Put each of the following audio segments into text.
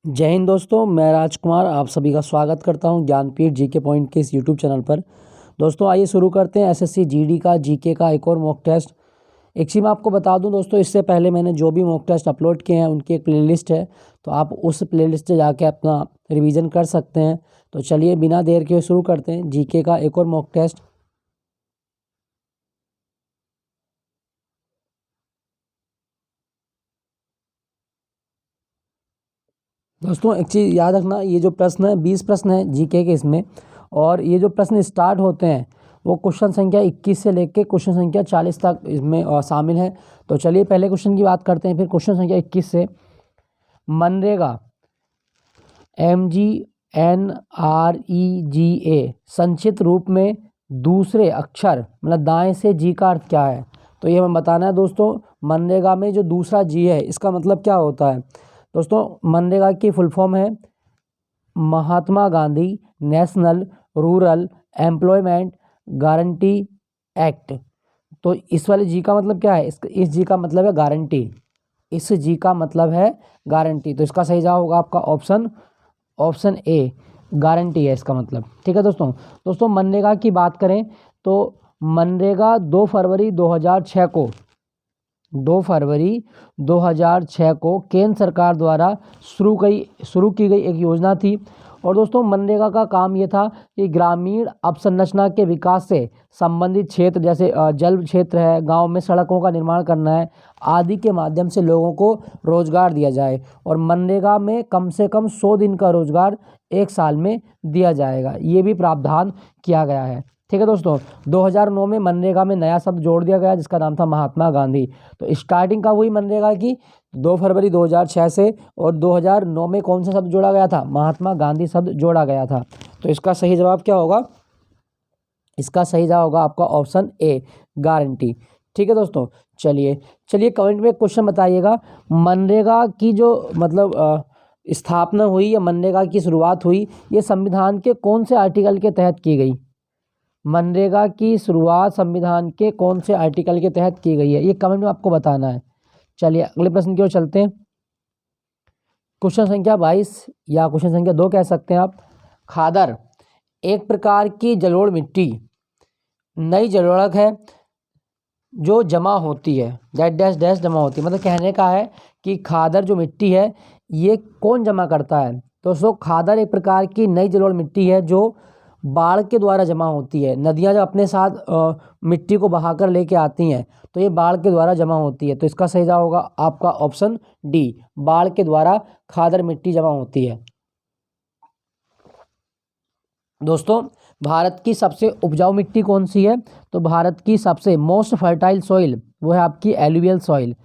जय हिंद दोस्तों, मैं राजकुमार आप सभी का स्वागत करता हूं ज्ञानपीठ जीके पॉइंट के इस यूट्यूब चैनल पर। दोस्तों आइए शुरू करते हैं एसएससी जीडी का जीके का एक और मॉक टेस्ट। एक चीज़ मैं आपको बता दूं दोस्तों, इससे पहले मैंने जो भी मॉक टेस्ट अपलोड किए हैं उनकी एक प्लेलिस्ट है, तो आप उस प्लेलिस्ट से जाके अपना रिवीजन कर सकते हैं। तो चलिए बिना देर के शुरू करते हैं जीके का एक और मॉक टेस्ट। दोस्तों एक चीज़ याद रखना, ये जो प्रश्न है 20 प्रश्न है जीके के इसमें, और ये जो प्रश्न स्टार्ट होते हैं वो क्वेश्चन संख्या 21 से लेके क्वेश्चन संख्या 40 तक इसमें शामिल है। तो चलिए पहले क्वेश्चन की बात करते हैं, फिर क्वेश्चन संख्या 21 से। मनरेगा MGNREGA संक्षिप्त रूप में दूसरे अक्षर मतलब दाएं से जी का अर्थ क्या है, तो ये हमें बताना है दोस्तों। मनरेगा में जो दूसरा जी है इसका मतलब क्या होता है दोस्तों। मनरेगा की फुल फॉर्म है Mahatma Gandhi national rural employment guarantee act. तो इस वाले जी का मतलब क्या है, इस जी का मतलब है गारंटी। इस जी का मतलब है गारंटी, तो इसका सही जवाब होगा आपका ऑप्शन ए, गारंटी है इसका मतलब। ठीक है दोस्तों मनरेगा की बात करें तो मनरेगा 2 फरवरी 2006 को 2 फरवरी 2006 को केंद्र सरकार द्वारा शुरू की गई एक योजना थी। और दोस्तों मनरेगा का काम ये था कि ग्रामीण अवसंरचना के विकास से संबंधित क्षेत्र जैसे जल क्षेत्र है, गांव में सड़कों का निर्माण करना है आदि के माध्यम से लोगों को रोजगार दिया जाए। और मनरेगा में कम से कम 100 दिन का रोजगार एक साल में दिया जाएगा, ये भी प्रावधान किया गया है। ठीक है दोस्तों, 2009 में मनरेगा में नया शब्द जोड़ दिया गया जिसका नाम था महात्मा गांधी। तो स्टार्टिंग का वही मनरेगा की 2 फरवरी 2006 से, और 2009 में कौन सा शब्द जोड़ा गया था, महात्मा गांधी शब्द जोड़ा गया था। तो इसका सही जवाब क्या होगा, इसका सही जवाब होगा आपका ऑप्शन ए, गारंटी। ठीक है दोस्तों, चलिए कमेंट में क्वेश्चन बताइएगा, मनरेगा की जो मतलब स्थापना हुई या मनरेगा की शुरुआत हुई ये संविधान के कौन से आर्टिकल के तहत की गई। मनरेगा की शुरुआत संविधान के कौन से आर्टिकल के तहत की गई है, ये कमेंट में आपको बताना है। चलिए अगले प्रश्न की ओर चलते हैं। क्वेश्चन संख्या 22 या क्वेश्चन संख्या 2 कह सकते हैं आप। खादर एक प्रकार की जलोढ़ मिट्टी नई जलोढ़ है जो जमा होती है, डैश डैश डैश जमा होती है, मतलब कहने का है कि खादर जो मिट्टी है ये कौन जमा करता है। तो दोस्तों खादर एक प्रकार की नई जलोढ़ मिट्टी है जो बाढ़ के द्वारा जमा होती है। नदियां जब अपने साथ मिट्टी को बहाकर लेके आती हैं तो ये बाढ़ के द्वारा जमा होती है। तो इसका सही जवाब होगा आपका ऑप्शन डी, बाढ़ के द्वारा खादर मिट्टी जमा होती है। दोस्तों भारत की सबसे उपजाऊ मिट्टी कौन सी है, तो भारत की सबसे मोस्ट फर्टाइल सॉइल वो है आपकी एलुवियल सॉइल।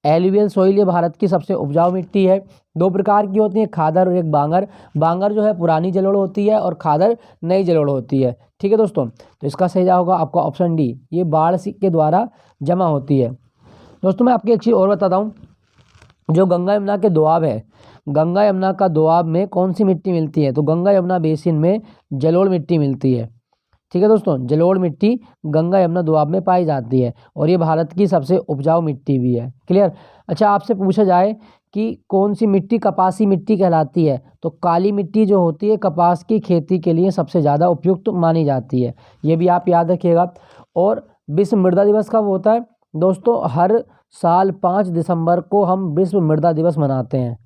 एलुवियल सॉइल ये भारत की सबसे उपजाऊ मिट्टी है। 2 प्रकार की होती है, खादर और एक बांगर। बांगर जो है पुरानी जलोढ़ होती है और खादर नई जलोढ़ होती है। ठीक है दोस्तों, तो इसका सही जवाब होगा आपका ऑप्शन डी, ये बाढ़ के द्वारा जमा होती है। दोस्तों मैं आपको एक चीज़ और बताता हूँ, जो गंगा यमुना के दोआब है, गंगा यमुना का दोआब में कौन सी मिट्टी मिलती है, तो गंगा यमुना बेसिन में जलोढ़ मिट्टी मिलती है। ठीक है दोस्तों, जलोढ़ मिट्टी गंगा यमुना दोआब में पाई जाती है और ये भारत की सबसे उपजाऊ मिट्टी भी है। क्लियर। अच्छा आपसे पूछा जाए कि कौन सी मिट्टी कपासी मिट्टी कहलाती है, तो काली मिट्टी जो होती है कपास की खेती के लिए सबसे ज़्यादा उपयुक्त मानी जाती है, ये भी आप याद रखिएगा। और विश्व मृदा दिवस कब होता है दोस्तों, हर साल 5 दिसंबर को हम विश्व मृदा दिवस मनाते हैं।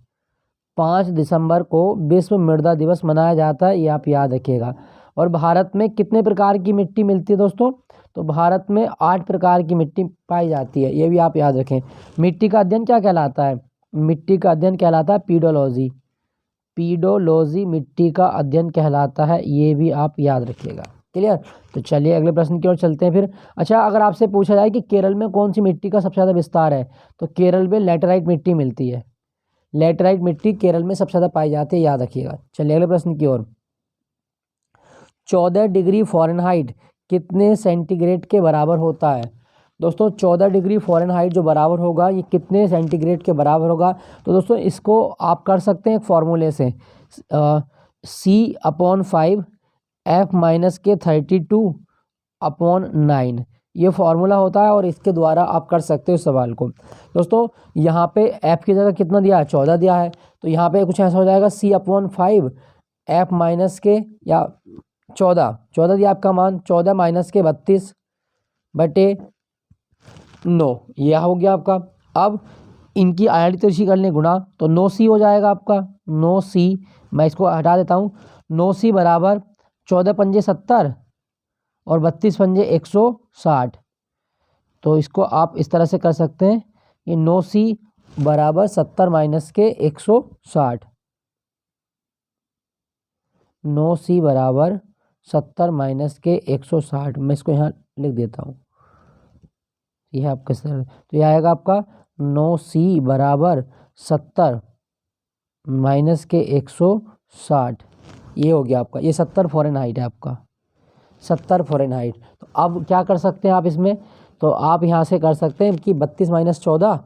5 दिसंबर को विश्व मृदा दिवस मनाया जाता है, ये आप याद रखिएगा। और भारत में कितने प्रकार की मिट्टी मिलती है दोस्तों, तो भारत में 8 प्रकार की मिट्टी पाई जाती है, ये भी आप याद रखें। मिट्टी का अध्ययन क्या कहलाता है, मिट्टी का अध्ययन कहलाता है पीडोलॉजी। पीडोलॉजी मिट्टी का अध्ययन कहलाता है, ये भी आप याद रखिएगा। क्लियर। तो चलिए अगले प्रश्न की ओर चलते हैं फिर। अच्छा अगर आपसे पूछा जाए कि केरल में कौन सी मिट्टी का सबसे ज़्यादा विस्तार है, तो केरल में लैटेराइट मिट्टी मिलती है। लैटेराइट मिट्टी केरल में सबसे ज़्यादा पाई जाती है, याद रखिएगा। चलिए अगले प्रश्न की ओर। 14 डिग्री फ़ारेनहाइट कितने सेंटीग्रेड के बराबर होता है दोस्तों। 14 डिग्री फ़ारेनहाइट जो बराबर होगा ये कितने सेंटीग्रेड के बराबर होगा, तो दोस्तों इसको आप कर सकते हैं एक फॉर्मूले से, C/5 F- के 32/9। ये फॉर्मूला होता है और इसके द्वारा आप कर सकते हो सवाल को। दोस्तों यहाँ पे f की जगह कितना दिया है, 14 दिया है, तो यहाँ पे कुछ ऐसा हो जाएगा c/5 f माइनस के या 14 दिया आपका मान, 14 माइनस के 32/9 यह हो गया आपका। अब इनकी आयामी तिरछी कर लें गुणा, तो 9c हो जाएगा आपका, 9c, मैं इसको हटा देता हूँ, 9c बराबर 14 पंजे 70 और 32 पंजे 160। तो इसको आप इस तरह से कर सकते हैं कि 9c बराबर 70 माइनस के 160, 9c बराबर 70 माइनस के 160। मैं इसको यहाँ लिख देता हूँ, यह आपका सर, तो यह आएगा आपका 9c बराबर 70 माइनस के 160। ये हो गया आपका, ये 70 फ़ारेनहाइट है आपका, 70 फ़ारेनहाइट। तो अब क्या कर सकते हैं आप इसमें, तो आप यहाँ से कर सकते हैं कि 32 माइनस 14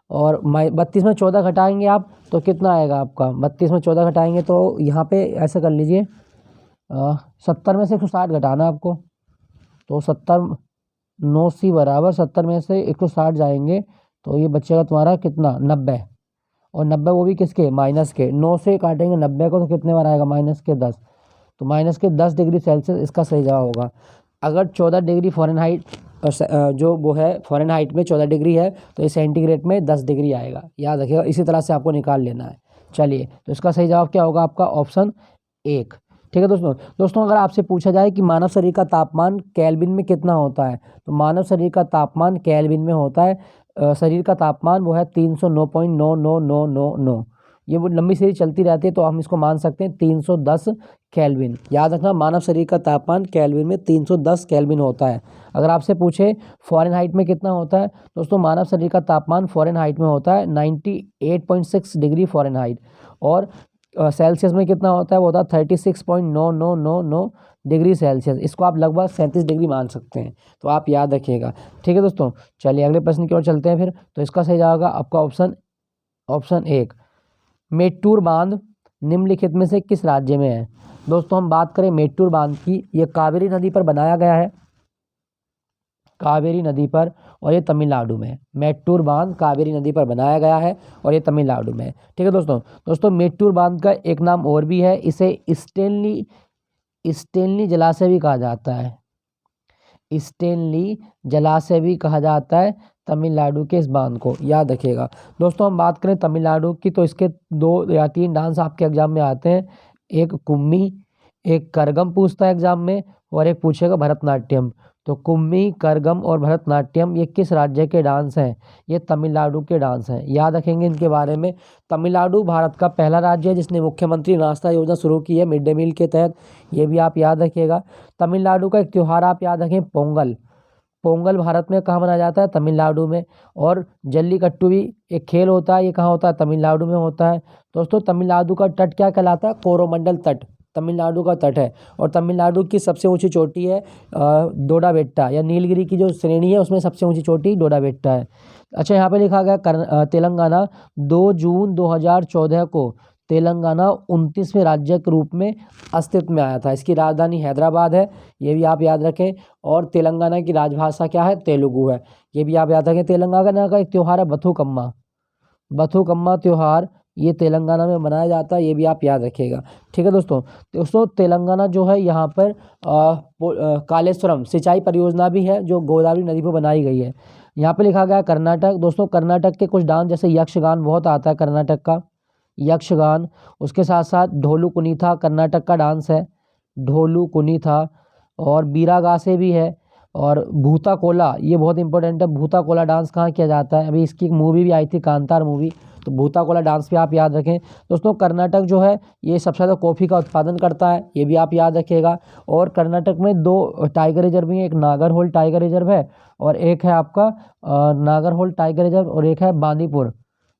और 32 में 14 घटाएंगे आप तो कितना आएगा आपका, 32 में 14 घटाएंगे तो यहाँ पे ऐसा कर लीजिए, 70 में से 160 घटाना आपको, तो 70, 9c बराबर 70 में से 160 जाएंगे तो ये बचेगा तुम्हारा कितना, 90, और 90 वो भी किसके, माइनस के। 9 से काटेंगे 90 को तो कितने बार आएगा, -10, तो -10 डिग्री सेल्सियस इसका सही जवाब होगा। अगर 14 डिग्री फ़ारेनहाइट जो वो है फ़ारेनहाइट में 14 डिग्री है तो ये सेंटीग्रेड में 10 डिग्री आएगा, याद रखिएगा, इसी तरह से आपको निकाल लेना है। चलिए, तो इसका सही जवाब क्या होगा आपका, ऑप्शन 1। ठीक है दोस्तों अगर आपसे पूछा जाए कि मानव शरीर का तापमान केल्विन में कितना होता है, तो मानव शरीर का तापमान केल्विन में होता है, शरीर का तापमान वो है 309.9999। ये वो लंबी सीरीज चलती रहती है तो हम इसको मान सकते हैं 310 केल्विन। याद रखना, मानव शरीर का तापमान केल्विन में 310 केल्विन होता है। अगर आपसे पूछे फ़ारेनहाइट में कितना होता है, दोस्तों मानव शरीर का तापमान फ़ारेनहाइट में होता है 98.6 डिग्री फ़ारेनहाइट, और सेल्सियस में कितना होता है, वो होता है 36.9999 डिग्री सेल्सियस। इसको आप लगभग 37 डिग्री मान सकते हैं, तो आप याद रखिएगा। ठीक है दोस्तों, चलिए अगले प्रश्न की ओर चलते हैं फिर। तो इसका सही जाएगा आपका ऑप्शन 1। मेट्टूर बांध निम्नलिखित में से किस राज्य में है। दोस्तों हम बात करें मेट्टूर बांध की, ये कावेरी नदी पर बनाया गया है, कावेरी नदी पर, और ये तमिलनाडु में है। मेट्टूर बांध कावेरी नदी पर बनाया गया है और ये तमिलनाडु में है। ठीक है दोस्तों मेट्टूर बांध का एक नाम और भी है, इसे स्टेनली जलाशय भी कहा जाता है, स्टेनली जलाशय भी कहा जाता है तमिलनाडु के इस बांध को, याद रखिएगा। दोस्तों हम बात करें तमिलनाडु की, तो इसके 2 या 3 डांस आपके एग्जाम में आते हैं, एक कुम्मी, एक करगम पूछता है एग्जाम में, और एक पूछेगा भरतनाट्यम। तो कुम्मी, करगम और भरतनाट्यम ये किस राज्य के डांस हैं, ये तमिलनाडु के डांस हैं, याद रखेंगे इनके बारे में। तमिलनाडु भारत का पहला राज्य है जिसने मुख्यमंत्री नाश्ता योजना शुरू की है मिड डे मील के तहत, ये भी आप याद रखिएगा। तमिलनाडु का एक त्यौहार आप याद रखें, पोंगल। पोंगल भारत में कहाँ मनाया जाता है, तमिलनाडु में। और जल्लीकट्टू भी एक खेल होता है, ये कहाँ होता है, तमिलनाडु में होता है। दोस्तों तमिलनाडु का तट क्या कहलाता है, कोरोमंडल तट तमिलनाडु का तट है, और तमिलनाडु की सबसे ऊंची चोटी है डोडा बेट्टा, या नीलगिरी की जो श्रेणी है उसमें सबसे ऊंची चोटी डोडा बेट्टा है। अच्छा, यहाँ पे लिखा गया तेलंगाना 2 जून 2014 को तेलंगाना 29वें राज्य के रूप में अस्तित्व में आया था। इसकी राजधानी हैदराबाद है, ये भी आप याद रखें। और तेलंगाना की राजभाषा क्या है, तेलुगु है, ये भी आप याद रखें। तेलंगाना का एक त्यौहार है बथुकम्मा त्यौहार, ये तेलंगाना में मनाया जाता है, ये भी आप याद रखिएगा। ठीक है दोस्तों तेलंगाना जो है यहाँ पर कालेश्वरम सिंचाई परियोजना भी है जो गोदावरी नदी पर बनाई गई है। यहाँ पे लिखा गया कर्नाटक। दोस्तों कर्नाटक के कुछ डांस जैसे यक्षगान बहुत आता है कर्नाटक का, यक्षगान, उसके साथ साथ ढोलू कुनीथा कर्नाटक का डांस है, ढोलू कुनीथा, और बीरागासे भी है, और भूता कोला, ये बहुत इंपॉर्टेंट है। भूता कोला डांस कहाँ किया जाता है, अभी इसकी एक मूवी भी आई थी कांतार मूवी, तो भूता कोला डांस भी आप याद रखें। दोस्तों कर्नाटक जो है ये सबसे ज़्यादा कॉफ़ी का उत्पादन करता है, ये भी आप याद रखिएगा। और कर्नाटक में 2 टाइगर रिजर्व भी हैं, एक नागरहोल टाइगर रिजर्व है और एक है आपका नागरहोल टाइगर रिजर्व, और एक है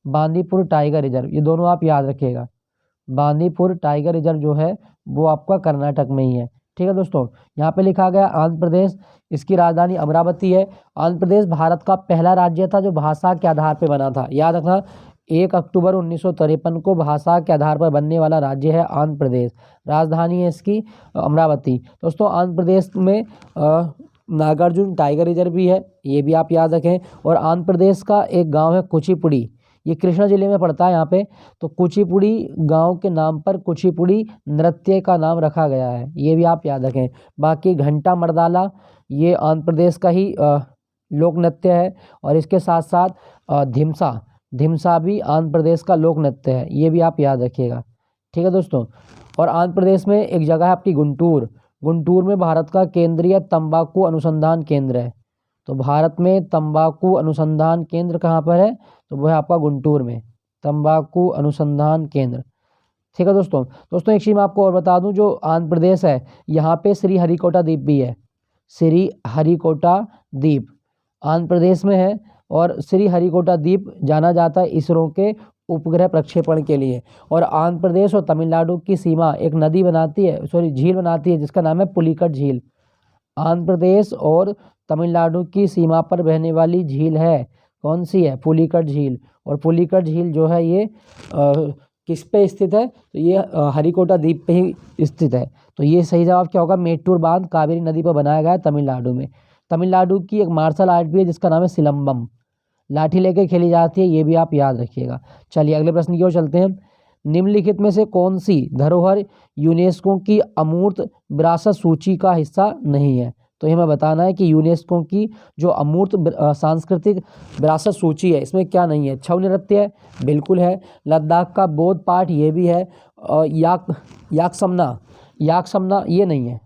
बांदीपुर टाइगर रिजर्व, ये दोनों आप याद रखिएगा। बांदीपुर टाइगर रिजर्व जो है वो आपका कर्नाटक में ही है। ठीक है दोस्तों, यहाँ पे लिखा गया आंध्र प्रदेश, इसकी राजधानी अमरावती है। आंध्र प्रदेश भारत का पहला राज्य था जो भाषा के आधार पर बना था, याद रखना। 1 अक्टूबर 1953 को भाषा के आधार पर बनने वाला राज्य है आंध्र प्रदेश, राजधानी है इसकी अमरावती। दोस्तों आंध्र प्रदेश में नागार्जुन टाइगर रिजर्व भी है, ये भी आप याद रखें। और आंध्र प्रदेश का एक गांव है कुचिपुड़ी, ये कृष्णा जिले में पड़ता है यहाँ पे। तो कुचिपुड़ी गांव के नाम पर कुचिपुड़ी नृत्य का नाम रखा गया है, ये भी आप याद रखें। बाकी घंटा मर्दाला ये आंध्र प्रदेश का ही लोक नृत्य है। और इसके साथ साथ धिमसा, धिमसा भी आंध्र प्रदेश का लोक नृत्य है, ये भी आप याद रखिएगा। ठीक है दोस्तों। और आंध्र प्रदेश में एक जगह है आपकी गुंटूर, गुंटूर में भारत का केंद्रीय तंबाकू अनुसंधान केंद्र है। तो भारत में तंबाकू अनुसंधान केंद्र कहाँ पर है, तो वो है आपका गुंटूर में, तंबाकू अनुसंधान केंद्र। ठीक है दोस्तों। दोस्तों एक चीज़ मैं आपको और बता दूं, जो आंध्र प्रदेश है यहाँ पे श्री हरिकोटा द्वीप भी है, श्री हरिकोटा द्वीप आंध्र प्रदेश में है। और श्री हरिकोटा द्वीप जाना जाता है इसरो के उपग्रह प्रक्षेपण के लिए। और आंध्र प्रदेश और तमिलनाडु की सीमा एक नदी बनाती है, सॉरी झील बनाती है, जिसका नाम है पुलिकट झील। आंध्र प्रदेश और तमिलनाडु की सीमा पर बहने वाली झील है, कौन सी है, पुलिकट झील। और पुलिकट झील जो है ये किस पे स्थित है, तो ये हरिकोटा द्वीप पे ही स्थित है। तो ये सही जवाब क्या होगा, मेट्टूर बांध कावेरी नदी पर बनाया गया है तमिलनाडु में। तमिलनाडु की एक मार्शल आर्ट भी है जिसका नाम है सिलंबम, लाठी लेके खेली जाती है, ये भी आप याद रखिएगा। चलिए अगले प्रश्न की ओर चलते हैं। निम्नलिखित में से कौन सी धरोहर यूनेस्को की अमूर्त विरासत सूची का हिस्सा नहीं है। तो ये हमें बताना है कि यूनेस्को की जो अमूर्त सांस्कृतिक विरासत सूची है इसमें क्या नहीं है। छऊ नृत्य है, बिल्कुल है। लद्दाख का बौद्ध पाठ ये भी है। और याकसमना ये नहीं है।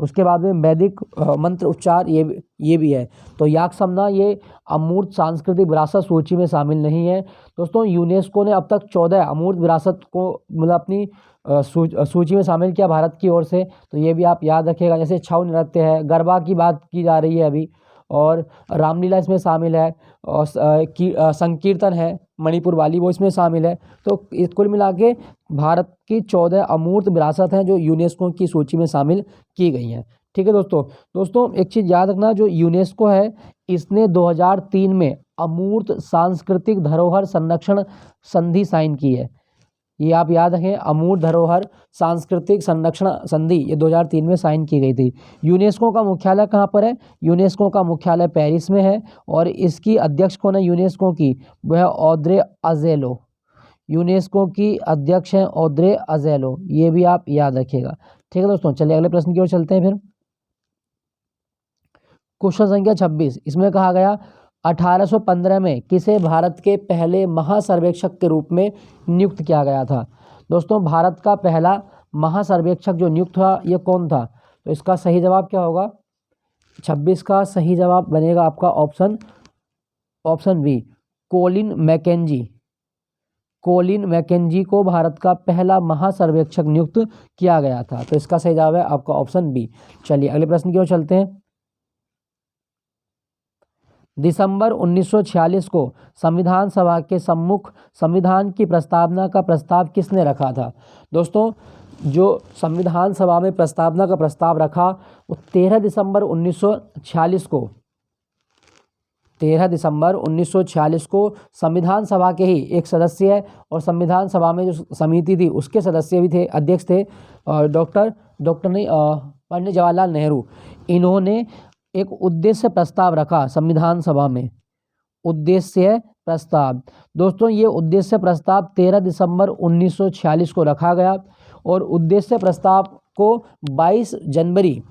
उसके बाद में वैदिक मंत्र उच्चार ये भी है। तो याकसमना ये अमूर्त सांस्कृतिक विरासत सूची में शामिल नहीं है। दोस्तों यूनेस्को ने अब तक 14 अमूर्त विरासत को मतलब अपनी सूची में शामिल किया भारत की ओर से, तो ये भी आप याद रखिएगा। जैसे छऊ नृत्य है, गरबा की बात की जा रही है अभी, और रामलीला इसमें शामिल है, और संकीर्तन है मणिपुर वाली वो इसमें शामिल है। तो कुल मिला के भारत की 14 अमूर्त विरासत हैं जो यूनेस्को की सूची में शामिल की गई हैं। ठीक है दोस्तों एक चीज़ याद रखना, जो यूनेस्को है इसने 2003 में अमूर्त सांस्कृतिक धरोहर संरक्षण संधि साइन की है, ये आप याद रखें। अमूर्त धरोहर सांस्कृतिक संरक्षण संधि ये 2003 में साइन की गई थी। यूनेस्को का मुख्यालय कहाँ पर है, यूनेस्को का मुख्यालय पेरिस में है। और इसकी अध्यक्ष कौन है यूनेस्को की, वह ऑद्रे अजेलो, यूनेस्को की अध्यक्ष हैं ऑद्रे अजेलो, ये भी आप याद रखिएगा। ठीक है दोस्तों, चलिए अगले प्रश्न की ओर चलते हैं फिर। क्वेश्चन संख्या 26, इसमें कहा गया 1815 में किसे भारत के पहले महासर्वेक्षक के रूप में नियुक्त किया गया था। दोस्तों भारत का पहला महासर्वेक्षक जो नियुक्त हुआ ये कौन था, तो इसका सही जवाब क्या होगा, 26 का सही जवाब बनेगा आपका option B, Colin Mackenzie. Colin Mackenzie को भारत का पहला महासर्वेक्षक नियुक्त किया गया था, तो इसका सही जवाब है आपका ऑप्शन बी। चलिए अगले प्रश्न की ओर चलते हैं। दिसंबर 1946 को संविधान सभा के सम्मुख संविधान की प्रस्तावना का प्रस्ताव किसने रखा था। दोस्तों जो संविधान सभा में प्रस्तावना का प्रस्ताव रखा वो 13 दिसंबर 1946 को 13 दिसंबर 1946 को संविधान सभा के ही एक सदस्य है, और संविधान सभा में जो समिति थी उसके सदस्य भी थे, अध्यक्ष थे पंडित जवाहरलाल नेहरू। इन्होंने एक उद्देश्य प्रस्ताव रखा संविधान सभा में, उद्देश्य प्रस्ताव। दोस्तों ये उद्देश्य प्रस्ताव 13 दिसंबर 1946 को रखा गया, और उद्देश्य प्रस्ताव को 22 जनवरी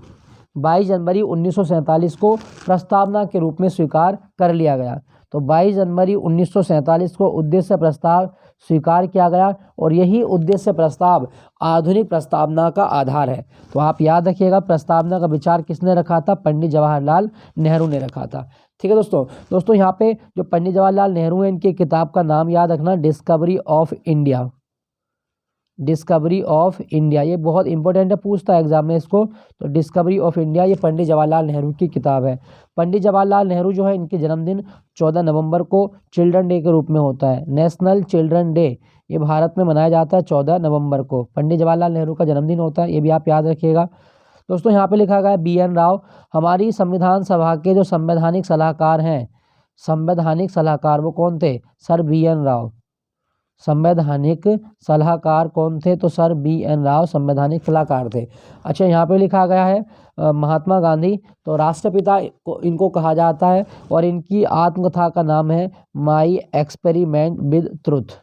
1947 को प्रस्तावना के रूप में स्वीकार कर लिया गया। तो 22 जनवरी 1947 को उद्देश्य प्रस्ताव स्वीकार किया गया, और यही उद्देश्य प्रस्ताव आधुनिक प्रस्तावना का आधार है। तो आप याद रखिएगा प्रस्तावना का विचार किसने रखा था, पंडित जवाहरलाल नेहरू ने रखा था। ठीक है दोस्तों यहाँ पे जो पंडित जवाहरलाल नेहरू हैं इनकी किताब का नाम याद रखना, discovery of India. Discovery of India ये बहुत इंपॉर्टेंट है, पूछता है एग्जाम में इसको। तो डिस्कवरी ऑफ इंडिया ये पंडित जवाहरलाल नेहरू की किताब है। पंडित जवाहरलाल नेहरू जो है इनके जन्मदिन 14 नवंबर को चिल्ड्रन डे के रूप में होता है, नेशनल चिल्ड्रन डे ये भारत में मनाया जाता है 14 नवंबर को, पंडित जवाहरलाल नेहरू का जन्मदिन होता है, ये भी आप याद रखिएगा। दोस्तों यहाँ पे लिखा गया है BN राव हमारी संविधान सभा के जो संवैधानिक सलाहकार हैं, संवैधानिक सलाहकार वो कौन थे, सर BN राव। संवैधानिक सलाहकार कौन थे? तो सर BN राव संवैधानिक सलाहकार थे। अच्छा, यहाँ पे लिखा गया है महात्मा गांधी, तो राष्ट्रपिता इनको कहा जाता है और इनकी आत्मकथा का नाम है my experiment with truth.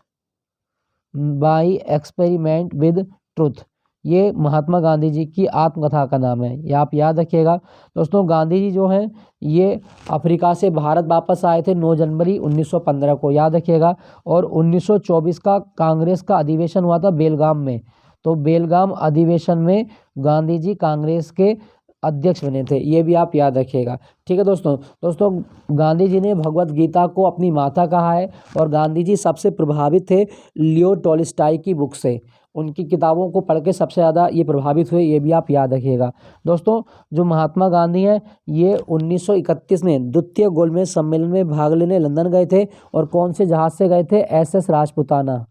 My experiment with truth, ये महात्मा गांधी जी की आत्मकथा का नाम है, ये आप याद रखिएगा। दोस्तों, गांधी जी जो हैं ये अफ्रीका से भारत वापस आए थे 9 जनवरी 1915 को, याद रखिएगा। और 1924 का कांग्रेस का अधिवेशन हुआ था बेलगाम में, तो बेलगाम अधिवेशन में गांधी जी कांग्रेस के अध्यक्ष बने थे, ये भी आप याद रखिएगा। ठीक है दोस्तों, गांधी जी ने भगवत गीता को अपनी माता कहा है और गांधी जी सबसे प्रभावित थे लियो टॉल्स्टॉय की बुक से, उनकी किताबों को पढ़ के सबसे ज़्यादा ये प्रभावित हुए, ये भी आप याद रखिएगा। दोस्तों, जो महात्मा गांधी हैं ये 1931 में द्वितीय गोलमेज सम्मेलन में भाग लेने लंदन गए थे और कौन से जहाज़ से गए थे? SS राजपुताना।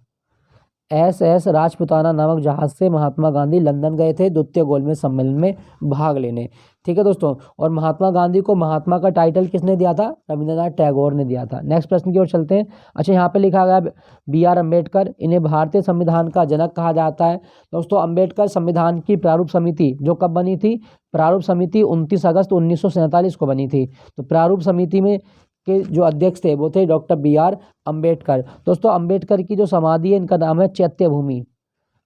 SS राजपुताना नामक जहाज़ से महात्मा गांधी लंदन गए थे द्वितीय गोलमेज सम्मेलन में भाग लेने। ठीक है दोस्तों, और महात्मा गांधी को महात्मा का टाइटल किसने दिया था? रविंद्रनाथ टैगोर ने दिया था। नेक्स्ट प्रश्न की ओर चलते हैं। अच्छा, यहाँ पे लिखा गया BR अम्बेडकर, इन्हें भारतीय संविधान का जनक कहा जाता है। दोस्तों, अम्बेडकर संविधान की प्रारूप समिति जो कब बनी थी? प्रारूप समिति 29 अगस्त 1947 को बनी थी। तो प्रारूप समिति में के जो अध्यक्ष थे वो थे डॉक्टर BR अम्बेडकर। दोस्तों, अम्बेडकर की जो समाधि है इनका नाम है चैत्य भूमि।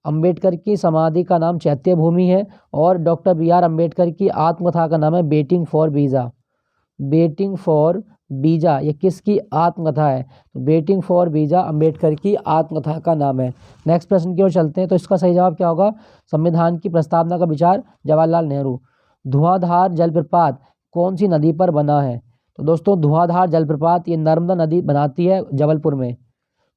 अम्बेडकर की समाधि का नाम चैत्य भूमि है और डॉक्टर BR अम्बेडकर की आत्मकथा का नाम है waiting for visa. Waiting for visa, ये किसकी आत्मकथा है? तो वेटिंग फॉर वीज़ा अम्बेडकर की आत्मकथा का नाम है। नेक्स्ट प्रश्न की ओर चलते हैं। तो इसका सही जवाब क्या होगा? संविधान की प्रस्तावना का विचार जवाहरलाल नेहरू। धुआंधार जलप्रपात कौन सी नदी पर बना है? तो दोस्तों, धुआंधार जलप्रपात ये नर्मदा नदी बनाती है जबलपुर में,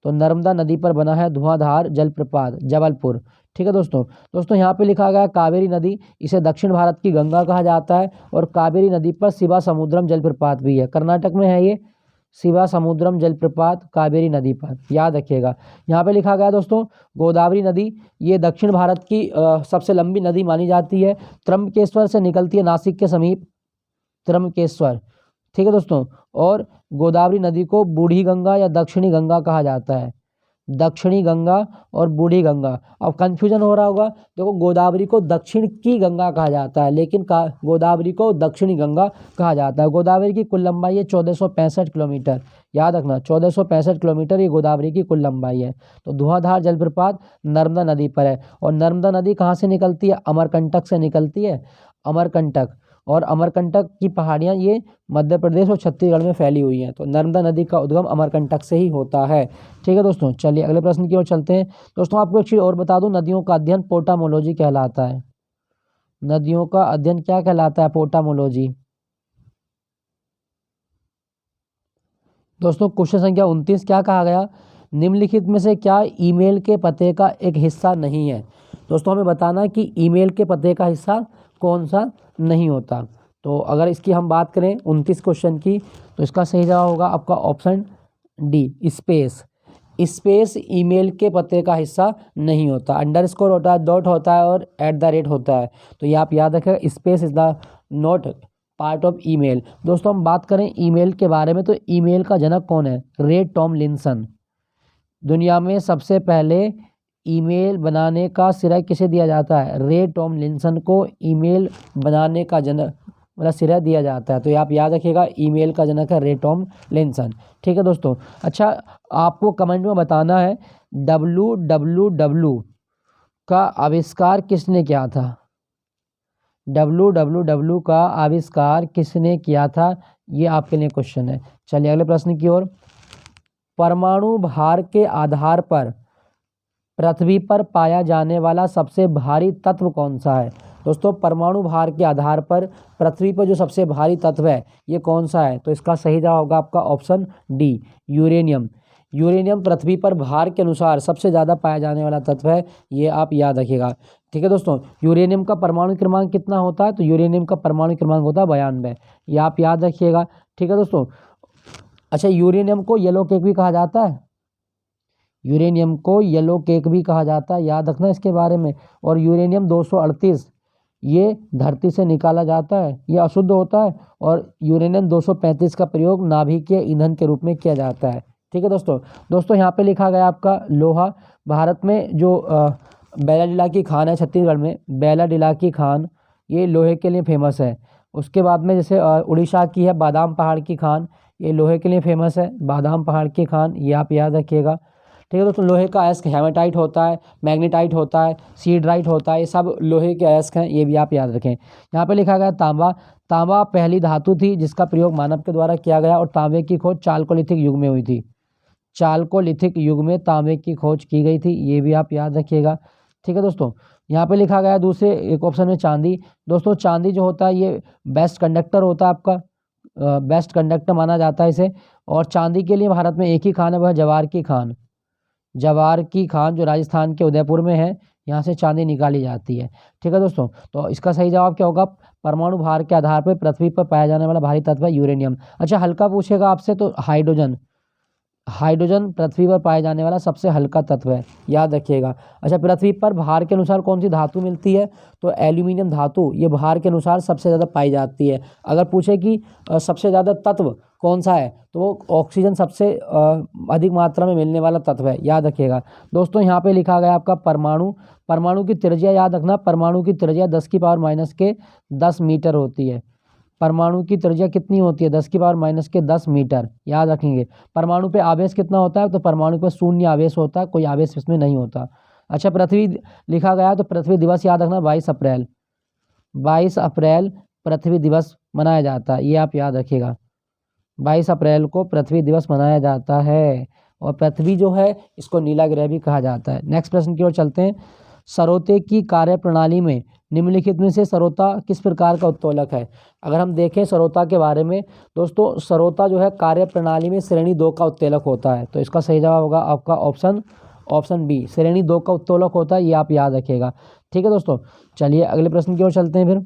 तो नर्मदा नदी पर बना है धुआंधार जलप्रपात जबलपुर। ठीक है दोस्तों, यहाँ पे लिखा गया है कावेरी नदी, इसे दक्षिण भारत की गंगा कहा जाता है और कावेरी नदी पर शिवा समुद्रम जलप्रपात भी है, कर्नाटक में है ये शिवा समुद्रम जलप्रपात कावेरी नदी पर, याद रखिएगा। यहाँ पे लिखा गया दोस्तों गोदावरी नदी, ये दक्षिण भारत की सबसे लंबी नदी मानी जाती है, त्र्यंबकेश्वर से निकलती है नासिक के समीप, त्र्यंबकेश्वर। ठीक है दोस्तों, और गोदावरी नदी को बूढ़ी गंगा या दक्षिणी गंगा कहा जाता है, दक्षिणी गंगा और बूढ़ी गंगा। अब कंफ्यूजन हो रहा होगा, देखो गोदावरी को दक्षिण की गंगा कहा जाता है लेकिन गोदावरी को दक्षिणी गंगा कहा जाता है। गोदावरी की कुल लंबाई है 1465 किलोमीटर, याद रखना 1465 किलोमीटर ये गोदावरी की कुल लंबाई है। तो धुआंधार जलप्रपात नर्मदा नदी पर है और नर्मदा नदी कहाँ से निकलती है? अमरकंटक से निकलती है, अमरकंटक। और अमरकंटक की पहाड़ियाँ ये मध्य प्रदेश और छत्तीसगढ़ में फैली हुई हैं, तो नर्मदा नदी का उद्गम अमरकंटक से ही होता है। ठीक है दोस्तों, चलिए अगले प्रश्न की ओर चलते हैं। दोस्तों, आपको एक चीज़ और बता दूं, नदियों का अध्ययन पोटामोलॉजी कहलाता है। नदियों का अध्ययन क्या कहलाता है? पोटामोलॉजी। दोस्तों, क्वेश्चन संख्या 29 क्या कहा गया? निम्नलिखित में से क्या ईमेल के पते का एक हिस्सा नहीं है? दोस्तों, हमें बताना कि ईमेल के पते का हिस्सा कौन सा नहीं होता। तो अगर इसकी हम बात करें 29 क्वेश्चन की, तो इसका सही जवाब होगा आपका option D, space. Space email के पते का हिस्सा नहीं होता, अंडरस्कोर होता है, डॉट होता है और @ होता है, तो ये आप याद रखें, space is the not part of email. दोस्तों, हम बात करें ईमेल के बारे में, तो ईमेल का जनक कौन है? रे टॉमलिंसन। दुनिया में सबसे पहले ईमेल बनाने का श्रेय किसे दिया जाता है? रे टॉमलिंसन को ईमेल बनाने का जनक मतलब श्रेय दिया जाता है, तो ये आप याद रखिएगा, ईमेल का जनक है रे टॉमलिंसन। ठीक है दोस्तों, अच्छा आपको कमेंट में बताना है www का आविष्कार किसने किया था? www का आविष्कार किसने किया था, ये आपके लिए क्वेश्चन है। चलिए अगले प्रश्न की ओर। परमाणु भार के आधार पर पृथ्वी पर पाया जाने वाला सबसे भारी तत्व कौन सा है? दोस्तों, परमाणु भार के आधार पर पृथ्वी पर जो सबसे भारी तत्व है ये कौन सा है? तो इसका सही जवाब होगा आपका ऑप्शन डी, यूरेनियम। यूरेनियम पृथ्वी पर भार के अनुसार सबसे ज़्यादा पाया जाने वाला तत्व है, ये आप याद रखिएगा। ठीक है दोस्तों, यूरेनियम का परमाणु क्रमांक कितना होता है? तो यूरेनियम का परमाणु क्रमांक होता है 92, ये आप याद रखिएगा। ठीक है दोस्तों, अच्छा यूरेनियम को येलो केक भी कहा जाता है, यूरेनियम को येलो केक भी कहा जाता है, याद रखना इसके बारे में। और यूरेनियम 238 ये धरती से निकाला जाता है, ये अशुद्ध होता है, और यूरेनियम 235 का प्रयोग नाभिकीय ईंधन के रूप में किया जाता है, ठीक है दोस्तों यहाँ पे लिखा गया आपका लोहा। भारत में जो बैलाडीला की खान है छत्तीसगढ़ में, बैलाडीला की खान ये लोहे के लिए फेमस है। उसके बाद में जैसे उड़ीसा की है बादाम पहाड़ की खान, ये लोहे के लिए फेमस है, बादाम पहाड़ की खान, ये आप याद रखिएगा। ठीक है दोस्तों, लोहे का अयस्क हेमाटाइट होता है, मैग्नेटाइट होता है, सीडराइट होता है, ये सब लोहे के अयस्क हैं, ये भी आप याद रखें। यहाँ पे लिखा गया तांबा। तांबा पहली धातु थी जिसका प्रयोग मानव के द्वारा किया गया और तांबे की खोज चालकोलिथिक युग में हुई थी। चालकोलिथिक युग में तांबे की खोज की गई थी, ये भी आप याद रखिएगा। ठीक है दोस्तों, यहाँ पे लिखा गया दूसरे एक ऑप्शन में चांदी। दोस्तों चांदी जो होता है ये बेस्ट कंडक्टर होता है आपका, बेस्ट कंडक्टर माना जाता है इसे। और चांदी के लिए भारत में एक ही खान है, वह जवार की खान। जवार की खान जो राजस्थान के उदयपुर में है, यहाँ से चांदी निकाली जाती है। ठीक है दोस्तों, तो इसका सही जवाब क्या होगा? परमाणु भार के आधार पर पृथ्वी पर पाया जाने वाला भारी तत्व है यूरेनियम। अच्छा हल्का पूछेगा आपसे तो हाइड्रोजन। हाइड्रोजन पृथ्वी पर पाए जाने वाला सबसे हल्का तत्व है, याद रखिएगा। अच्छा पृथ्वी पर भार के अनुसार कौन सी धातु मिलती है? तो एल्यूमिनियम धातु, ये भार के अनुसार सबसे ज़्यादा पाई जाती है। अगर पूछे कि सबसे ज़्यादा तत्व कौन सा है, तो ऑक्सीजन सबसे अधिक मात्रा में मिलने वाला तत्व है, याद रखिएगा। दोस्तों यहाँ पे लिखा गया आपका परमाणु। परमाणु की त्रिज्या याद रखना, परमाणु की त्रिज्या 10⁻⁻10 मीटर होती है। परमाणु की त्रिज्या कितनी होती है? 10⁻⁻10 मीटर, याद रखेंगे। परमाणु पे आवेश कितना होता है? तो परमाणु पे 0 आवेश होता है, कोई आवेश इसमें नहीं होता। अच्छा पृथ्वी लिखा गया है तो पृथ्वी दिवस याद रखना 22 अप्रैल। 22 अप्रैल पृथ्वी दिवस मनाया जाता है, ये आप याद रखिएगा। 22 अप्रैल को पृथ्वी दिवस मनाया जाता है। और पृथ्वी जो है इसको नीला ग्रह भी कहा जाता है। नेक्स्ट प्रश्न की ओर चलते हैं। सरोते की कार्यप्रणाली में निम्नलिखित में से सरोता किस प्रकार का उत्तोलक है? अगर हम देखें सरोता के बारे में दोस्तों, सरोता जो है कार्यप्रणाली में श्रेणी 2 का उत्तोलक होता है। तो इसका सही जवाब होगा आपका ऑप्शन बी, श्रेणी 2 का उत्तोलक होता है, ये आप याद रखिएगा। ठीक है दोस्तों, चलिए अगले प्रश्न की ओर चलते हैं। फिर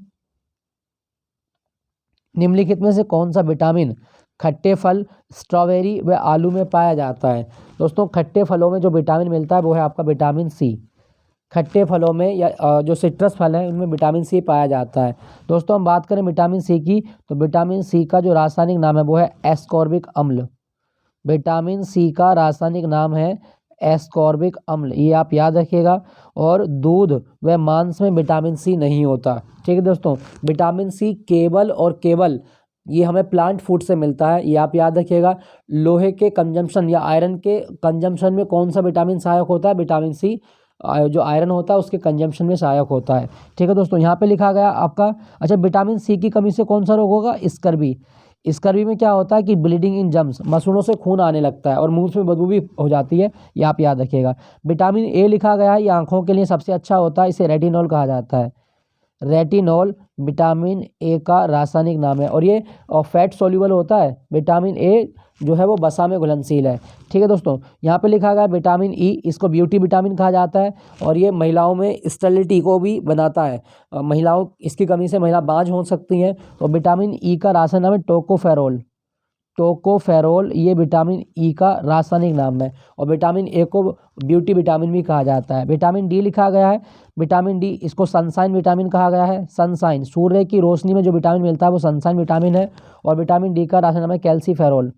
निम्नलिखित में से कौन सा विटामिन खट्टे फल, स्ट्रॉबेरी व आलू में पाया जाता है? दोस्तों खट्टे फलों में जो विटामिन मिलता है वो है आपका विटामिन सी। खट्टे फलों में या जो सिट्रस फल हैं उनमें विटामिन सी पाया जाता है। दोस्तों हम बात करें विटामिन सी की, तो विटामिन सी का जो रासायनिक नाम है वो है एस्कॉर्बिक अम्ल। विटामिन सी का रासायनिक नाम है एस्कॉर्बिक अम्ल, ये आप याद रखिएगा। और दूध व मांस में विटामिन सी नहीं होता। ठीक है दोस्तों, विटामिन सी केवल और केवल ये हमें प्लांट फूड से मिलता है, ये आप याद रखिएगा। लोहे के कंजम्पशन या आयरन के कंजम्पशन में कौन सा विटामिन सहायक होता है? विटामिन सी जो आयरन होता है उसके कंजम्पशन में सहायक होता है। ठीक है दोस्तों, यहाँ पे लिखा गया आपका। अच्छा विटामिन सी की कमी से कौन सा रोग होगा? स्कर्वी। स्कर्वी में क्या होता है कि ब्लीडिंग इन जम्स, मसूड़ों से खून आने लगता है और मुंह में बदबू भी हो जाती है, ये आप याद रखिएगा। विटामिन ए लिखा गया है, ये आंखों के लिए सबसे अच्छा होता है, इसे रेटिनॉल कहा जाता है। रेटिनॉल विटामिन ए का रासायनिक नाम है और ये फैट सोल्यूबल होता है। विटामिन ए जो है वो वसा में घुलनशील है। ठीक है दोस्तों, यहाँ पे लिखा गया विटामिन ई, इसको ब्यूटी विटामिन कहा जाता है और ये महिलाओं में स्टेरिलिटी को भी बनाता है। महिलाओं इसकी कमी से महिला बांझ हो सकती हैं। तो विटामिन ई का रासायनिक नाम है टोकोफेरोल। टोकोफेरोल ये विटामिन ई का रासायनिक नाम है और विटामिन ए को ब्यूटी विटामिन भी कहा जाता है। विटामिन डी लिखा गया है, विटामिन डी इसको सनसाइन विटामिन कहा गया है। सनसाइन, सूर्य की रोशनी में जो विटामिन मिलता है वो सनसाइन विटामिन है। और विटामिन डी का रासायनिक नाम है कैल्सीफेरोल।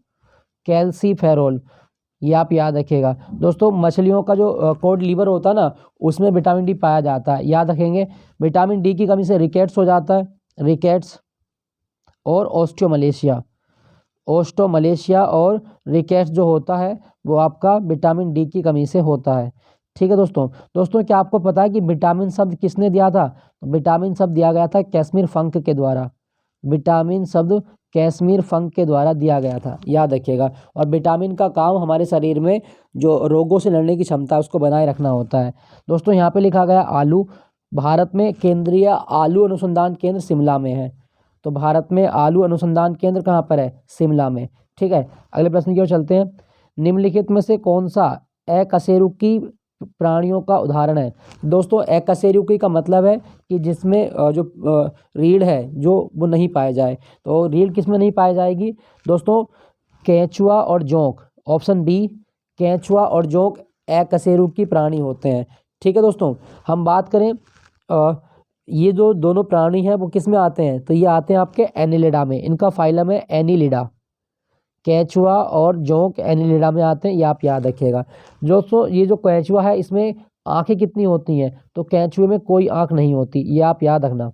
कैल्सीफेरोल, ये आप याद रखिएगा। दोस्तों मछलियों का जो कोड लीवर होता है ना, उसमें विटामिन डी पाया जाता है, याद रखेंगे। विटामिन डी की कमी से रिकेट्स हो जाता है, रिकेट्स और ऑस्टियोमलेशिया। ओस्टोमलेशिया और रिकेट्स जो होता है वो आपका विटामिन डी की कमी से होता है। ठीक है दोस्तों क्या आपको पता है कि विटामिन शब्द किसने दिया था? विटामिन शब्द दिया गया था कैस्मीर फंक के द्वारा। विटामिन शब्द कैस्मीर फंक के द्वारा दिया गया था, याद रखिएगा। और विटामिन का काम हमारे शरीर में जो रोगों से लड़ने की क्षमता है उसको बनाए रखना होता है। दोस्तों यहाँ पे लिखा गया आलू। भारत में केंद्रीय आलू अनुसंधान केंद्र शिमला में है। तो भारत में आलू अनुसंधान केंद्र कहाँ पर है? शिमला में। ठीक है, अगले प्रश्न की ओर चलते हैं। निम्नलिखित में से कौन सा अकशेरुकी प्राणियों का उदाहरण है? दोस्तों अकशेरुकी का मतलब है कि जिसमें जो रीढ़ है जो वो नहीं पाया जाए। तो रीढ़ किस में नहीं पाई जाएगी? दोस्तों केंचुआ और जोंक, ऑप्शन बी, केंचुआ और जोंक अकशेरुकी प्राणी होते हैं। ठीक है दोस्तों, हम बात करें ये जो दोनों प्राणी हैं वो किस में आते हैं? तो ये आते हैं आपके एनिलिडा में, इनका फाइलम है एनिलिडा। केंचुआ और जोंक एनिलिडा में आते हैं, ये आप याद रखिएगा। दोस्तों ये जो केंचुआ है इसमें आंखें कितनी होती हैं, तो केंचुए में कोई आंख नहीं होती, ये आप याद रखना।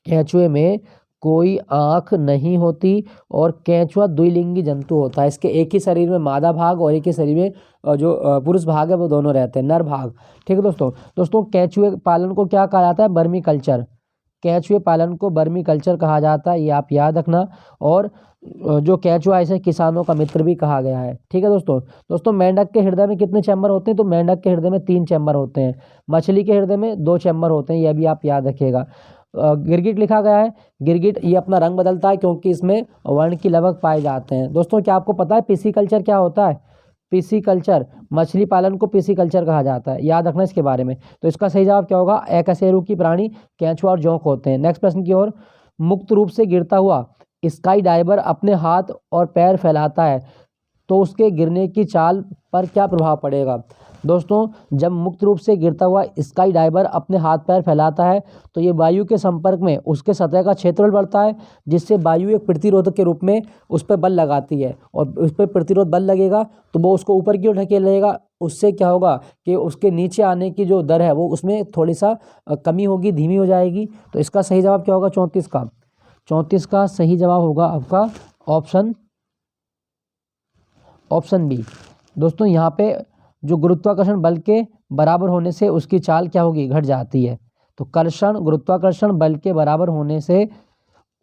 केंचुए में कोई आंख नहीं होती और केंचुआ द्विलिंगी जंतु होता है। इसके एक ही शरीर में मादा भाग और एक ही शरीर में जो पुरुष भाग है वो दोनों रहते हैं, नर भाग। ठीक है दोस्तों केंचुए पालन को क्या कहा जाता है, बर्मी कल्चर। केंचुए पालन को बर्मी कल्चर कहा जाता है, ये आप याद रखना। और जो केंचुआ इसे किसानों का मित्र भी कहा गया है। ठीक है दोस्तों मेंढक के हृदय में कितने चैम्बर होते हैं, तो मेंढक के हृदय में 3 चैम्बर होते हैं। मछली के हृदय में 2 चैम्बर होते हैं, यह भी आप याद रखिएगा। गिरगिट लिखा गया है, गिरगिट ये अपना रंग बदलता है क्योंकि इसमें वर्ण की लवक पाए जाते हैं। दोस्तों क्या आपको पता है पिसीकल्चर क्या होता है, पिसीकल्चर, मछली पालन को पिसीकल्चर कहा जाता है, याद रखना इसके बारे में। तो इसका सही जवाब क्या होगा, अकशेरुकी प्राणी केंचुआ और जोंक होते हैं। नेक्स्ट प्रश्न की ओर, मुक्त रूप से गिरता हुआ स्काई डाइवर अपने हाथ और पैर फैलाता है तो उसके गिरने की चाल पर क्या प्रभाव पड़ेगा। दोस्तों जब मुक्त रूप से गिरता हुआ स्काई डाइवर अपने हाथ पैर फैलाता है तो ये वायु के संपर्क में उसके सतह का क्षेत्रफल बढ़ता है, जिससे वायु एक प्रतिरोधक के रूप में उस पर बल लगाती है और उस पर प्रतिरोध बल लगेगा तो वो उसको ऊपर की ओर ढकेल रहेगा। उससे क्या होगा कि उसके नीचे आने की जो दर है वो उसमें थोड़ी सा कमी होगी, धीमी हो जाएगी। तो इसका सही जवाब क्या होगा, 34 का। 34 का सही जवाब होगा आपका ऑप्शन बी। दोस्तों यहाँ पे जो गुरुत्वाकर्षण बल के बराबर होने से उसकी चाल क्या होगी, घट जाती है। तो गुरुत्वाकर्षण बल के बराबर होने से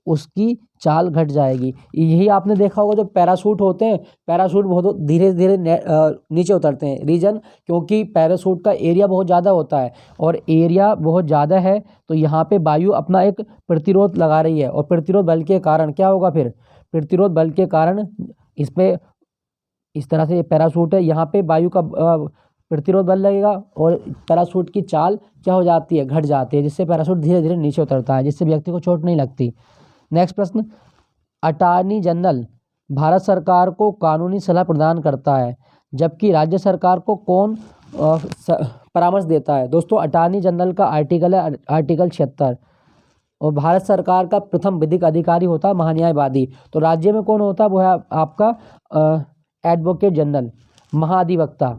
उसकी चाल घट जाएगी। यही आपने देखा होगा जो पैराशूट होते हैं, पैराशूट बहुत धीरे धीरे नीचे उतरते हैं। रीजन क्योंकि पैराशूट का एरिया बहुत ज़्यादा होता है और एरिया बहुत ज़्यादा है तो यहाँ पे वायु अपना एक प्रतिरोध लगा रही है और प्रतिरोध बल के कारण क्या होगा, फिर प्रतिरोध बल के कारण इस पर इस तरह से ये पैराशूट है, यहाँ पे वायु का प्रतिरोध बल लगेगा और पैराशूट की चाल क्या हो जाती है, घट जाती है, जिससे पैराशूट धीरे धीरे नीचे उतरता है, जिससे व्यक्ति को चोट नहीं लगती। नेक्स्ट प्रश्न, अटॉर्नी जनरल भारत सरकार को कानूनी सलाह प्रदान करता है जबकि राज्य सरकार को कौन परामर्श देता है। दोस्तों अटॉर्नी जनरल का आर्टिकल है आर्टिकल 76 और भारत सरकार का प्रथम विधिक अधिकारी होता है महान्यायवादी। तो राज्य में कौन होता है, वो है आपका एडवोकेट जनरल, महाअधिवक्ता।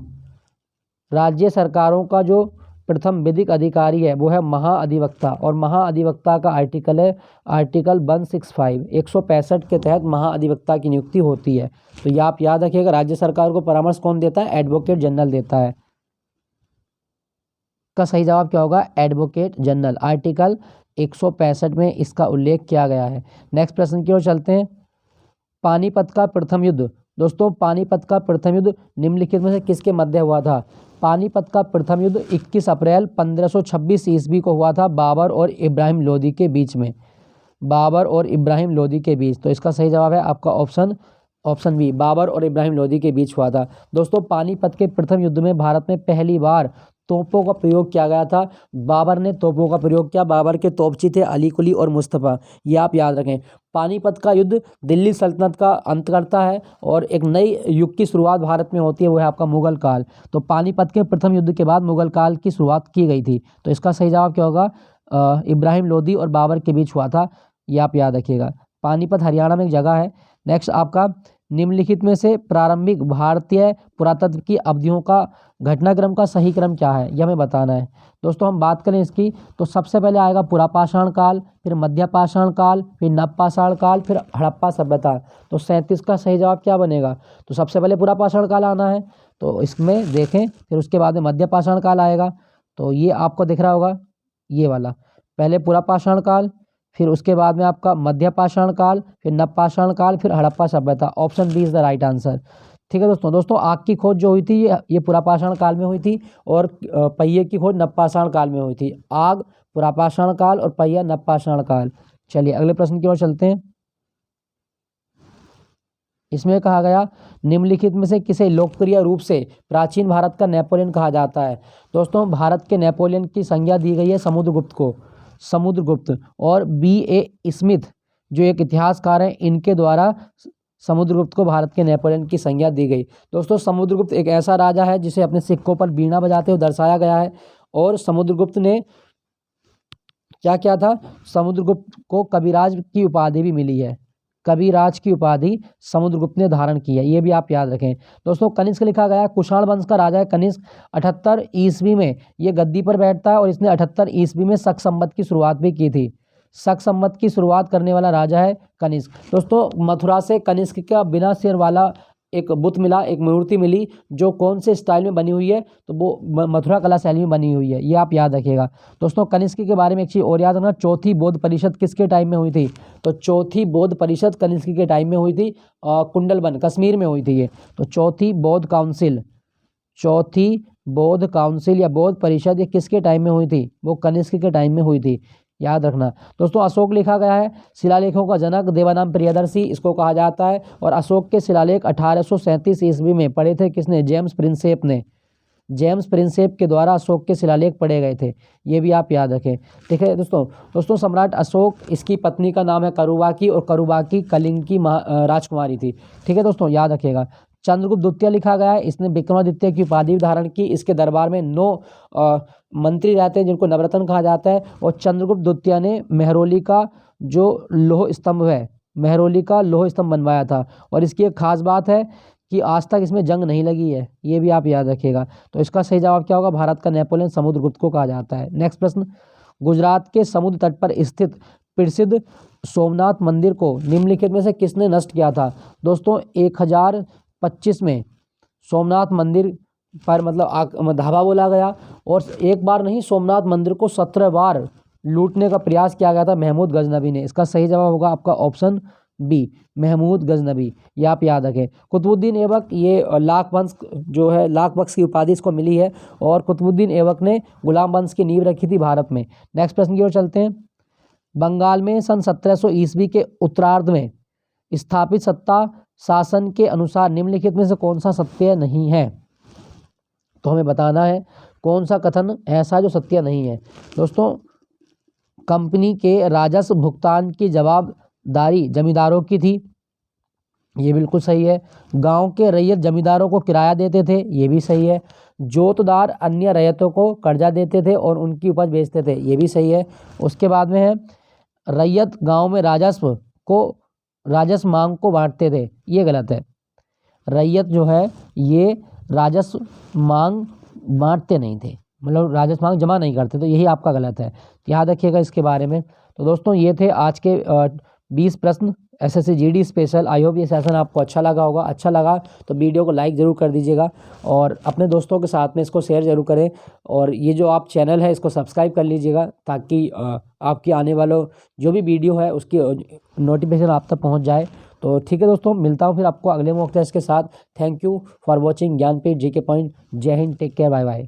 राज्य सरकारों का जो प्रथम विधिक अधिकारी है वो है महाअधिवक्ता और महाअधिवक्ता का आर्टिकल है आर्टिकल 165 165 के तहत महाअधिवक्ता की नियुक्ति होती है। तो ये आप याद रखिएगा, राज्य सरकार को परामर्श कौन देता है, एडवोकेट जनरल देता है। का सही जवाब क्या होगा, एडवोकेट जनरल, आर्टिकल 165 में इसका उल्लेख किया गया है। नेक्स्ट प्रश्न की ओर चलते हैं, पानीपत का प्रथम युद्ध। दोस्तों पानीपत का प्रथम युद्ध निम्नलिखित में से किसके मध्य हुआ था। पानीपत का प्रथम युद्ध 21 अप्रैल 1526 ईस्वी को हुआ था बाबर और इब्राहिम लोदी के बीच में, बाबर और इब्राहिम लोदी के बीच। तो इसका सही जवाब है आपका ऑप्शन बी, बाबर और इब्राहिम लोदी के बीच हुआ था। दोस्तों पानीपत के प्रथम युद्ध में भारत में पहली बार तोपों का प्रयोग किया गया था। बाबर ने तोपों का प्रयोग किया, बाबर के तोपची थे अली कुली और मुस्तफ़ा, ये आप याद रखें। पानीपत का युद्ध दिल्ली सल्तनत का अंत करता है और एक नई युग की शुरुआत भारत में होती है, वो है आपका मुगल काल। तो पानीपत के प्रथम युद्ध के बाद मुगल काल की शुरुआत की गई थी। तो इसका सही जवाब क्या होगा, इब्राहिम लोदी और बाबर के बीच हुआ था, ये आप याद रखिएगा। पानीपत हरियाणा में एक जगह है। नेक्स्ट आपका, निम्नलिखित में से प्रारंभिक भारतीय पुरातत्व की अवधियों का घटनाक्रम का सही क्रम क्या है, यह हमें बताना है। दोस्तों हम बात करें इसकी तो सबसे पहले आएगा पुरापाषाण काल, फिर मध्यपाषाण काल, फिर नवपाषाण काल, फिर हड़प्पा सभ्यता। तो 37 का सही जवाब क्या बनेगा, तो सबसे पहले पुरापाषाण काल आना है, तो इसमें देखें फिर उसके बाद में मध्यपाषाण काल आएगा। तो ये आपको दिख रहा होगा ये वाला, पहले पुरापाषाण काल, फिर उसके बाद में आपका मध्यपाषाण काल, फिर नवपाषाण काल, फिर हड़प्पा सभ्यता। Option B is the right answer. ठीक है दोस्तों आग की खोज जो हुई थी ये पुरापाषाण काल में हुई थी और पहिए की खोज नवपाषाण काल में हुई थी। आग पुरापाषाण काल और पहिया नवपाषाण काल। चलिए अगले प्रश्न की ओर चलते हैं। इसमें कहा गया निम्नलिखित में से किसे लोकप्रिय रूप से प्राचीन भारत का नेपोलियन कहा जाता है। दोस्तों भारत के नेपोलियन की संज्ञा दी गई है समुद्रगुप्त को, समुद्रगुप्त और B.A. स्मिथ जो एक इतिहासकार हैं इनके द्वारा समुद्रगुप्त को भारत के नेपोलियन की संज्ञा दी गई। दोस्तों समुद्रगुप्त एक ऐसा राजा है जिसे अपने सिक्कों पर वीणा बजाते हुए दर्शाया गया है और समुद्रगुप्त ने क्या किया था, समुद्रगुप्त को कविराज की उपाधि भी मिली है, कविराज की उपाधि समुद्रगुप्त ने धारण की है, ये भी आप याद रखें। दोस्तों कनिष्क लिखा गया है, कुषाण वंश का राजा है कनिष्क। 78 ईस्वी में ये गद्दी पर बैठता है और इसने 78 ईस्वी में शक संवत की शुरुआत भी की थी। शक संवत की शुरुआत करने वाला राजा है कनिष्क। दोस्तों मथुरा से कनिष्क का बिना सिर वाला एक बुत मिला, एक मूर्ति मिली, जो कौन से स्टाइल में बनी हुई है, तो वो मथुरा कला शैली में बनी हुई है, ये आप याद रखिएगा। दोस्तों कनिष्क के बारे में एक चीज़ और याद रखना, चौथी बौद्ध परिषद किसके टाइम में हुई थी, तो चौथी बौद्ध परिषद कनिष्क के टाइम में हुई थी, कुंडलबन कश्मीर में हुई थी ये। तो चौथी बौद्ध काउंसिल या बौद्ध परिषद ये किसके टाइम में हुई थी, वो कनिष्क के टाइम में हुई थी, याद रखना। दोस्तों अशोक लिखा गया है, शिलालेखों का जनक देवानाम प्रियदर्शी इसको कहा जाता है। और अशोक के शिलालेख 1837 ईस्वी में पढ़े थे किसने, जेम्स प्रिंसेप ने। जेम्स प्रिंसेप के द्वारा अशोक के शिलालेख पढ़े गए थे, ये भी आप याद रखें। ठीक है दोस्तों सम्राट अशोक, इसकी पत्नी का नाम है करुबाकी और करुबाकी कलिंग की राजकुमारी थी। ठीक है दोस्तों याद रखिएगा। चंद्रगुप्त द्वितीय लिखा गया है, इसने विक्रमादित्य की उपाधि धारण की। इसके दरबार में 9 मंत्री रहते हैं जिनको नवरत्न कहा जाता है। और चंद्रगुप्त द्वितीय ने मेहरौली का जो लौह स्तंभ है, मेहरौली का लौह स्तंभ बनवाया था। और इसकी एक खास बात है कि आज तक इसमें जंग नहीं लगी है, ये भी आप याद रखिएगा। तो इसका सही जवाब क्या होगा, भारत का नेपोलियन समुद्रगुप्त को कहा जाता है। नेक्स्ट प्रश्न, गुजरात के समुद्र तट पर स्थित प्रसिद्ध सोमनाथ मंदिर को निम्नलिखित में से किसने नष्ट किया था। दोस्तों 1025 में सोमनाथ मंदिर पर मतलब धावा बोला गया, और एक बार नहीं सोमनाथ मंदिर को 17 बार लूटने का प्रयास किया गया था महमूद गजनबी ने। इसका सही जवाब होगा आपका ऑप्शन बी, महमूद गजनबी, ये आप याद रखें। कुतुबुद्दीन ऐबक, ये लाख वंश जो है, लाख वंश की उपाधि इसको मिली है, और कुतुबुद्दीन ऐबक ने गुलाम वंश की नींव रखी थी भारत में। नेक्स्ट प्रश्न की ओर चलते हैं। बंगाल में सन 1700 ईस्वी के उत्तरार्ध में स्थापित सत्ता शासन के अनुसार निम्नलिखित में से कौन सा सत्य नहीं है, तो हमें बताना है कौन सा कथन ऐसा जो सत्य नहीं है। दोस्तों कंपनी के राजस्व भुगतान की जवाबदारी जमींदारों की थी, ये बिल्कुल सही है। गांव के रैयत जमींदारों को किराया देते थे, ये भी सही है। जोतदार अन्य रैयतों को कर्जा देते थे और उनकी उपज बेचते थे, ये भी सही है। उसके बाद में है रैयत गांव में राजस्व मांग को बांटते थे, ये गलत है। रैयत जो है ये राजस्व मांग बांटते नहीं थे, मतलब राजस्व मांग जमा नहीं करते, तो यही आपका गलत है, याद रखिएगा इसके बारे में। तो दोस्तों ये थे आज के 20 प्रश्न SSC GD special. I hope ये सेशन आपको अच्छा लगा होगा। अच्छा लगा तो वीडियो को लाइक ज़रूर कर दीजिएगा और अपने दोस्तों के साथ में इसको शेयर ज़रूर करें। और ये जो आप चैनल है इसको सब्सक्राइब कर लीजिएगा, ताकि आपकी आने वाला जो भी वीडियो है उसकी नोटिफिकेशन आप तक पहुँच जाए। तो ठीक है दोस्तों, मिलता हूँ फिर आपको अगले मॉक टेस्ट के साथ। Thank you for watching Gyanpeeth GK point. जय Hind, take care, bye bye.